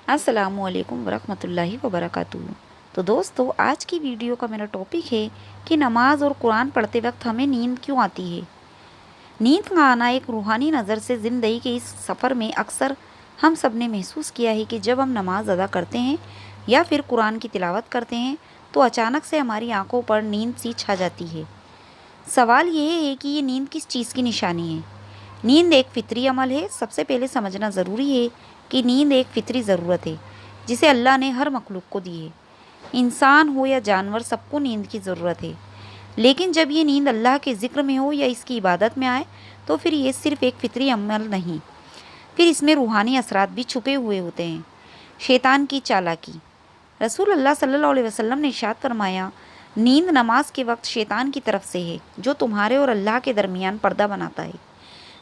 السلام علیکم ورحمۃ اللہ وبرکاتہ۔ تو دوستو، آج کی ویڈیو کا میرا ٹاپک ہے کہ نماز اور قرآن پڑھتے وقت ہمیں نیند کیوں آتی ہے۔ نیند کا آنا ایک روحانی نظر سے زندگی کے اس سفر میں اکثر ہم سب نے محسوس کیا ہے کہ جب ہم نماز ادا کرتے ہیں یا پھر قرآن کی تلاوت کرتے ہیں تو اچانک سے ہماری آنکھوں پر نیند سی چھا جاتی ہے۔ سوال یہ ہے کہ یہ نیند کس چیز کی نشانی ہے۔ نیند ایک فطری عمل ہے۔ سب سے پہلے سمجھنا ضروری ہے کہ نیند ایک فطری ضرورت ہے جسے اللہ نے ہر مخلوق کو دی ہے۔ انسان ہو یا جانور، سب کو نیند کی ضرورت ہے، لیکن جب یہ نیند اللہ کے ذکر میں ہو یا اس کی عبادت میں آئے تو پھر یہ صرف ایک فطری عمل نہیں، پھر اس میں روحانی اثرات بھی چھپے ہوئے ہوتے ہیں۔ شیطان کی چالاکی۔ رسول اللہ صلی اللہ علیہ وسلم نے ارشاد فرمایا، نیند نماز کے وقت شیطان کی طرف سے ہے جو تمہارے اور اللہ کے درمیان پردہ بناتا ہے۔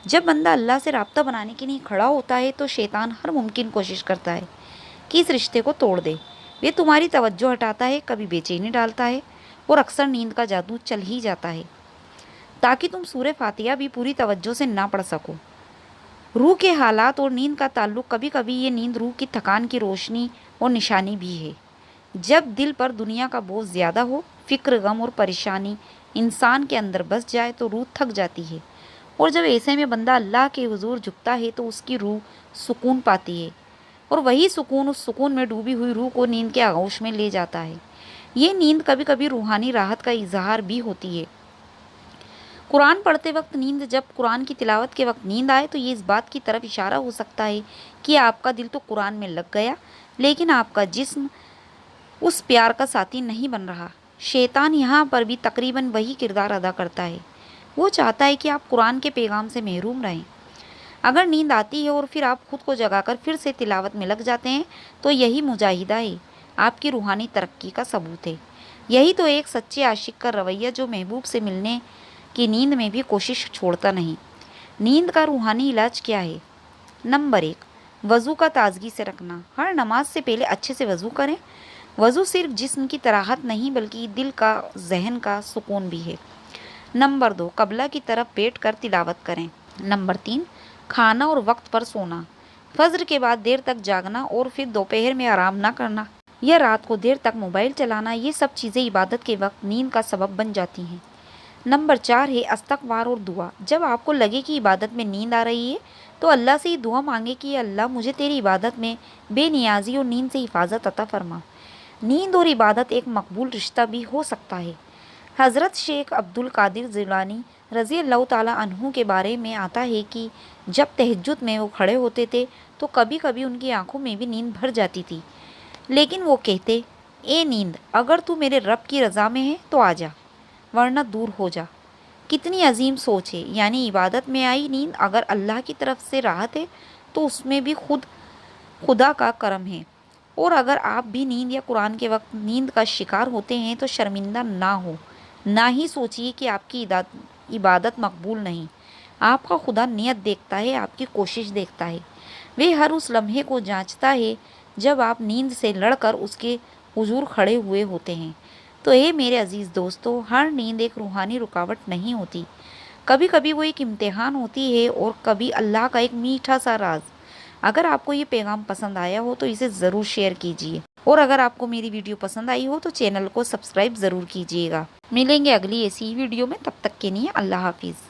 جب بندہ اللہ سے رابطہ بنانے کے لیے کھڑا ہوتا ہے تو شیطان ہر ممکن کوشش کرتا ہے کہ اس رشتے کو توڑ دے۔ وہ تمہاری توجہ ہٹاتا ہے، کبھی بے چینی ڈالتا ہے اور اکثر نیند کا جادو چل ہی جاتا ہے تاکہ تم سورہ فاتحہ بھی پوری توجہ سے نہ پڑھ سکو۔ روح کے حالات اور نیند کا تعلق۔ کبھی کبھی یہ نیند روح کی تھکان کی روشنی اور نشانی بھی ہے۔ جب دل پر دنیا کا بوجھ زیادہ ہو، فکر، غم اور پریشانی انسان کے اندر بس جائے تو روح تھک جاتی ہے، اور جب ایسے میں بندہ اللہ کے حضور جھکتا ہے تو اس کی روح سکون پاتی ہے، اور وہی سکون اس سکون میں ڈوبی ہوئی روح کو نیند کے آغوش میں لے جاتا ہے۔ یہ نیند کبھی کبھی روحانی راحت کا اظہار بھی ہوتی ہے۔ قرآن پڑھتے وقت نیند۔ جب قرآن کی تلاوت کے وقت نیند آئے تو یہ اس بات کی طرف اشارہ ہو سکتا ہے کہ آپ کا دل تو قرآن میں لگ گیا، لیکن آپ کا جسم اس پیار کا ساتھی نہیں بن رہا۔ شیطان یہاں پر بھی تقریباً وہی کردار ادا کرتا ہے۔ وہ چاہتا ہے کہ آپ قرآن کے پیغام سے محروم رہیں۔ اگر نیند آتی ہے اور پھر آپ خود کو جگا کر پھر سے تلاوت میں لگ جاتے ہیں تو یہی مجاہدہ ہے، آپ کی روحانی ترقی کا ثبوت ہے۔ یہی تو ایک سچے عاشق کا رویہ جو محبوب سے ملنے کی نیند میں بھی کوشش چھوڑتا نہیں۔ نیند کا روحانی علاج کیا ہے؟ نمبر 1، وضو کا تازگی سے رکھنا۔ ہر نماز سے پہلے اچھے سے وضو کریں۔ وضو صرف جسم کی طہارت نہیں بلکہ دل کا، ذہن کا سکون بھی ہے۔ نمبر 2، قبلہ کی طرف بیٹھ کر تلاوت کریں۔ نمبر 3، کھانا اور وقت پر سونا۔ فجر کے بعد دیر تک جاگنا اور پھر دوپہر میں آرام نہ کرنا یا رات کو دیر تک موبائل چلانا، یہ سب چیزیں عبادت کے وقت نیند کا سبب بن جاتی ہیں۔ نمبر 4 ہے استغفار اور دعا۔ جب آپ کو لگے کہ عبادت میں نیند آ رہی ہے تو اللہ سے یہ دعا مانگے کہ اللہ مجھے تیری عبادت میں بے نیازی اور نیند سے حفاظت عطا فرما۔ نیند اور عبادت ایک مقبول رشتہ بھی ہو سکتا ہے۔ حضرت شیخ عبد القادر جیلانی رضی اللہ تعالیٰ عنہ کے بارے میں آتا ہے کہ جب تہجد میں وہ کھڑے ہوتے تھے تو کبھی کبھی ان کی آنکھوں میں بھی نیند بھر جاتی تھی، لیکن وہ کہتے، اے نیند، اگر تو میرے رب کی رضا میں ہے تو آ جا، ورنہ دور ہو جا۔ کتنی عظیم سوچ ہے، یعنی عبادت میں آئی نیند اگر اللہ کی طرف سے راحت ہے تو اس میں بھی خدا کا کرم ہے۔ اور اگر آپ بھی نیند یا قرآن کے وقت نیند کا شکار ہوتے ہیں تو شرمندہ نہ ہو، نہ ہی سوچیے کہ آپ کی عبادت مقبول نہیں۔ آپ کا خدا نیت دیکھتا ہے، آپ کی کوشش دیکھتا ہے۔ وہ ہر اس لمحے کو جانچتا ہے جب آپ نیند سے لڑ کر اس کے حضور کھڑے ہوئے ہوتے ہیں۔ تو اے میرے عزیز دوستو، ہر نیند ایک روحانی رکاوٹ نہیں ہوتی، کبھی کبھی وہ ایک امتحان ہوتی ہے اور کبھی اللہ کا ایک میٹھا سا راز۔ اگر آپ کو یہ پیغام پسند آیا ہو تو اسے ضرور شیئر کیجیے، اور اگر آپ کو میری ویڈیو پسند آئی ہو تو چینل کو سبسکرائب ضرور کیجیے گا۔ ملیں گے اگلی ایسی ہی ویڈیو میں، تب تک کے لیے اللہ حافظ۔